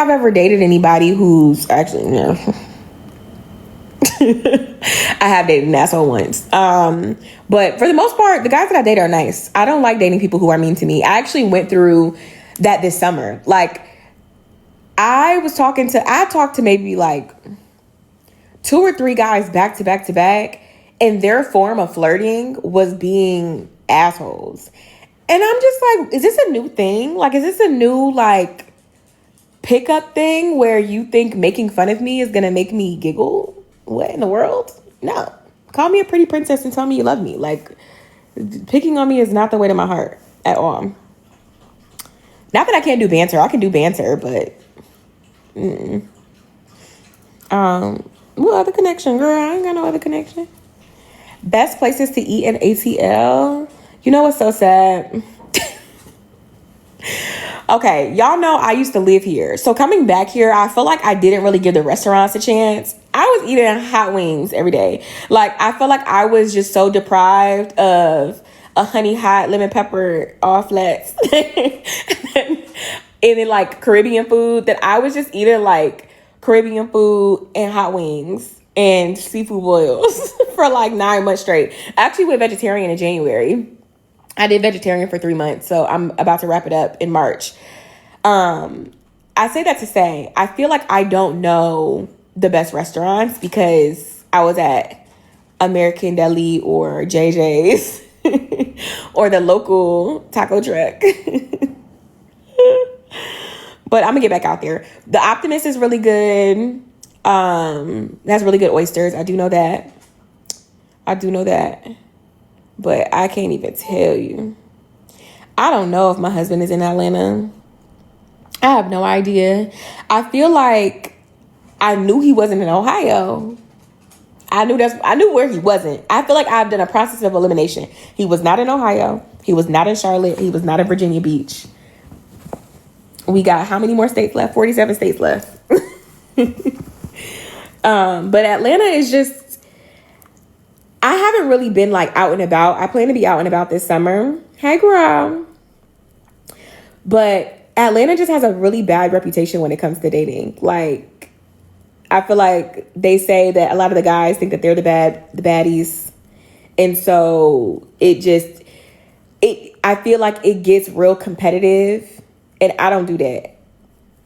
I've ever dated anybody who's actually, no. I have dated an asshole once. But for the most part, the guys that I date are nice. I don't like dating people who are mean to me. I actually went through that this summer. Like, I talked to maybe like 2 or 3 guys back to back to back, and their form of flirting was being assholes. And I'm just like, is this a new thing? Like, is this a new, like, pickup thing where you think making fun of me is gonna make me giggle? What in the world? No. Call me a pretty princess and tell me you love me. Like, picking on me is not the way to my heart at all. Not that I can't do banter. I can do banter, but what other connection, girl? I ain't got no other connection. Best places to eat in ATL. You know what's so sad? Okay, y'all know I used to live here. So coming back here, I feel like I didn't really give the restaurants a chance. I was eating hot wings every day. Like, I feel like I was just so deprived of a honey hot lemon pepper all flats. and then like Caribbean food, that I was just eating like Caribbean food and hot wings and seafood boils for like 9 months straight. I actually went vegetarian in January. I did vegetarian for 3 months, so I'm about to wrap it up in March. I say that to say, I feel like I don't know the best restaurants because I was at American Deli or JJ's or the local taco truck. But I'm gonna get back out there. The Optimist is really good. That's really good oysters. I do know that. But I can't even tell you. I don't know if my husband is in Atlanta. I have no idea. I feel like I knew he wasn't in Ohio. I knew where he wasn't. I feel like I've done a process of elimination. He was not in Ohio. He was not in Charlotte. He was not in Virginia Beach. We got how many more states left? 47 states left. But Atlanta is just, I haven't really been like out and about. I plan to be out and about this summer. Hey, girl. But Atlanta just has a really bad reputation when it comes to dating. Like, I feel like they say that a lot of the guys think that they're the baddies. And so I feel like it gets real competitive. And I don't do that.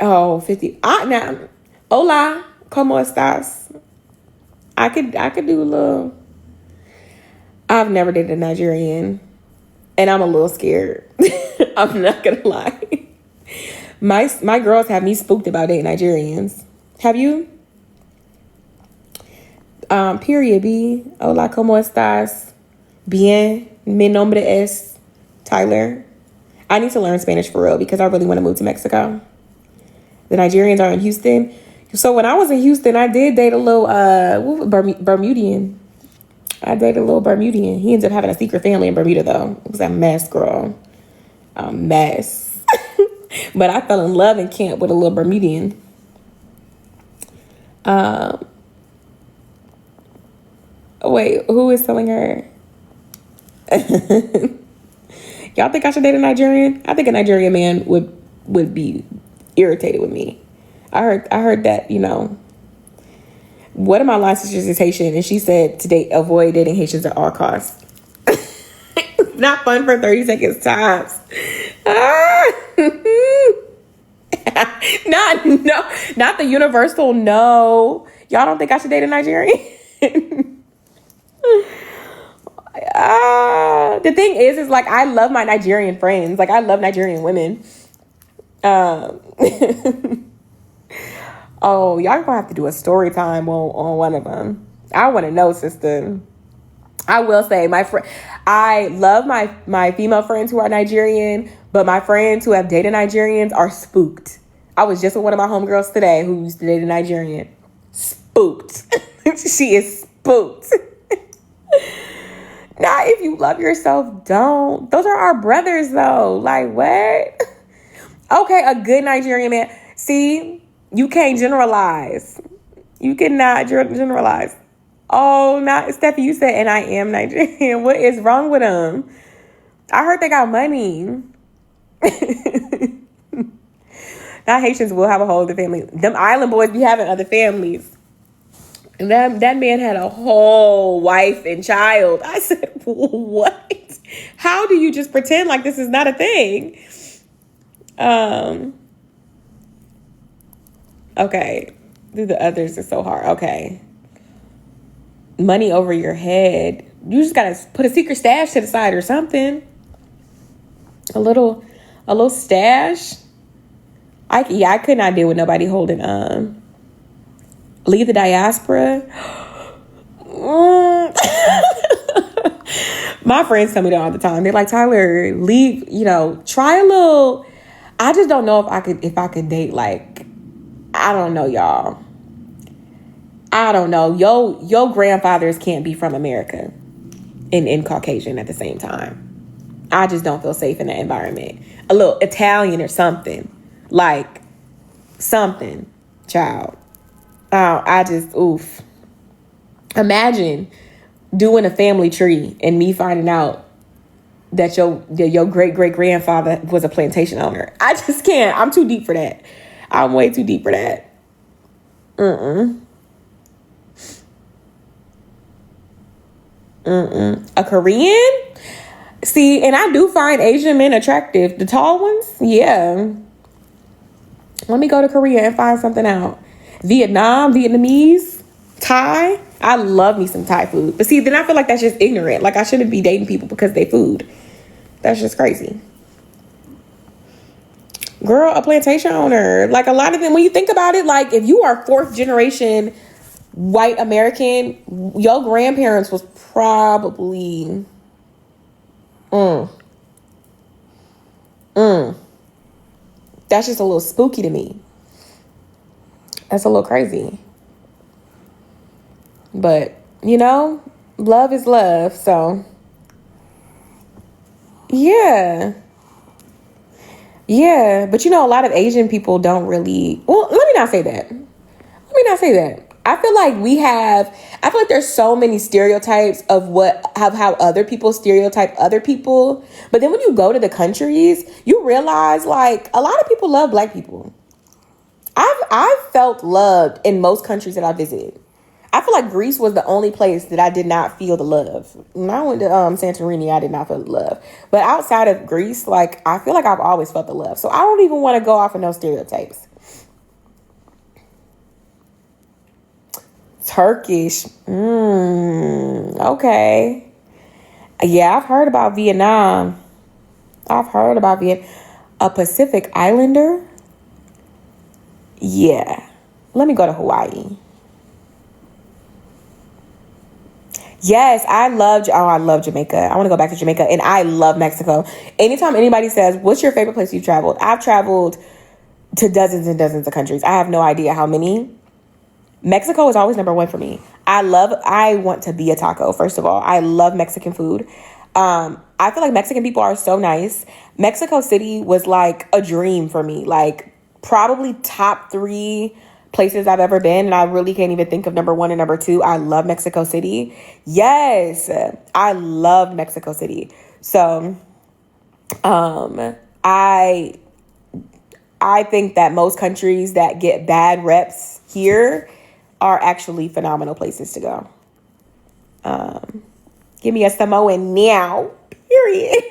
Oh, 50. Now, hola, ¿cómo estás? I could do a little. I've never dated a Nigerian. And I'm a little scared. I'm not going to lie. My girls have me spooked about dating Nigerians. Have you? Period, B. Hola, ¿cómo estás? Bien. Mi nombre es Tyler. I need to learn Spanish for real because I really want to move to Mexico. The Nigerians are in Houston. So when I was in Houston, I did date a little Bermudian. I dated a little Bermudian. He ended up having a secret family in Bermuda, though. It was a mess, girl. A mess. But I fell in love in camp with a little Bermudian. Wait, who is telling her? Y'all think I should date a Nigerian? I think a Nigerian man would be irritated with me. I heard that, you know. What am I lines to dissertation? And she said to avoid dating Haitians at all costs. Not fun for 30 seconds tops. Not the universal no. Y'all don't think I should date a Nigerian? The thing is like I love my Nigerian friends. Like I love Nigerian women. Oh, y'all gonna have to do a story time on one of them. I want to know, sister. I will say I love my female friends who are Nigerian, but my friends who have dated Nigerians are spooked. I was just with one of my homegirls today who used to date a Nigerian. Spooked. She is spooked. Nah, if you love yourself, don't. Those are our brothers, though. Like, what? Okay, a good Nigerian man. See, you can't generalize. You cannot generalize. Oh, not Steffi, you said, and I am Nigerian. What is wrong with them? I heard they got money. Not Haitians will have a whole other family. Them island boys be having other families. And that man had a whole wife and child. I said, what? How do you just pretend like this is not a thing? Okay. The others is so hard. Okay. Money over your head. You just gotta put a secret stash to the side or something. A little stash. I could not deal with nobody holding leave the diaspora. My friends tell me that all the time. They're like, Tyler, leave, try a little. I just don't know if I could date, like, I don't know, y'all. I don't know. Your grandfathers can't be from America and Caucasian at the same time. I just don't feel safe in that environment. A little Italian or something. Like, something, child. Oof. Imagine doing a family tree and me finding out that your great-great-grandfather was a plantation owner. I just can't. I'm too deep for that. I'm way too deep for that. A Korean? See, and I do find Asian men attractive. The tall ones? Yeah. Let me go to Korea and find something out. Vietnamese, Thai. I love me some Thai food. But see, then I feel like that's just ignorant. Like, I shouldn't be dating people because they food. That's just crazy. Girl, a plantation owner. Like, a lot of them, when you think about it, like, if you are fourth generation white American, your grandparents was probably... That's just a little spooky to me. That's a little crazy. But, love is love. So, yeah. Yeah. But, a lot of Asian people don't really... Well, let me not say that. I feel like there's so many stereotypes of how other people stereotype other people. But then when you go to the countries, you realize, like, a lot of people love Black people. I've felt loved in most countries that I visited. I feel like Greece was the only place that I did not feel the love. When I went to Santorini, I did not feel the love. But outside of Greece, like, I feel like I've always felt the love. So I don't even want to go off of no stereotypes. Turkish. Okay. Yeah, I've heard about Vietnam. A Pacific Islander? Yeah. Let me go to Hawaii. Yes, I love Jamaica. I want to go back to Jamaica, and I love Mexico. Anytime anybody says, what's your favorite place you've traveled? I've traveled to dozens and dozens of countries. I have no idea how many. Mexico is always number one for me. I want to be a taco, first of all. I love Mexican food. I feel like Mexican people are so nice. Mexico City was like a dream for me. Like, probably top 3 places I've ever been, and I really can't even think of number 1 and number 2. I love Mexico City. Yes, I love Mexico City. So, I think that most countries that get bad reps here are actually phenomenal places to go. Give me a Samoan now. Period.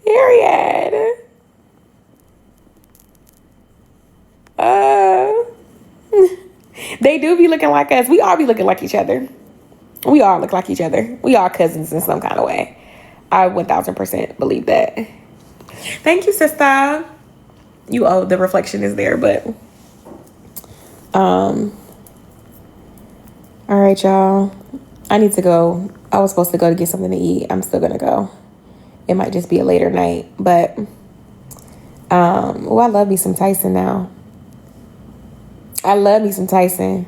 Period. They do be looking like us. We all be looking like each other. We all look like each other. We are cousins in some kind of way. I 1000% believe that. Thank you, sister. The reflection is there, but all right, y'all. I need to go. I was supposed to go to get something to eat. I'm still gonna go. It might just be a later night, but I love me some Tyson now. I love me some Tyson.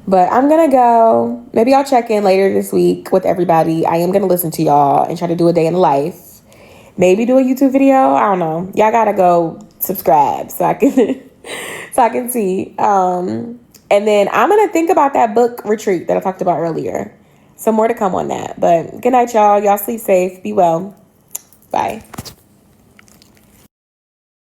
But I'm gonna go. Maybe I'll check in later this week with everybody. I am gonna listen to y'all and try to do a day in the life. Maybe do a YouTube video. I don't know. Y'all gotta go subscribe so I can see. And then I'm gonna think about that book retreat that I talked about earlier. Some more to come on that. But good night, y'all. Y'all sleep safe. Be well. Bye.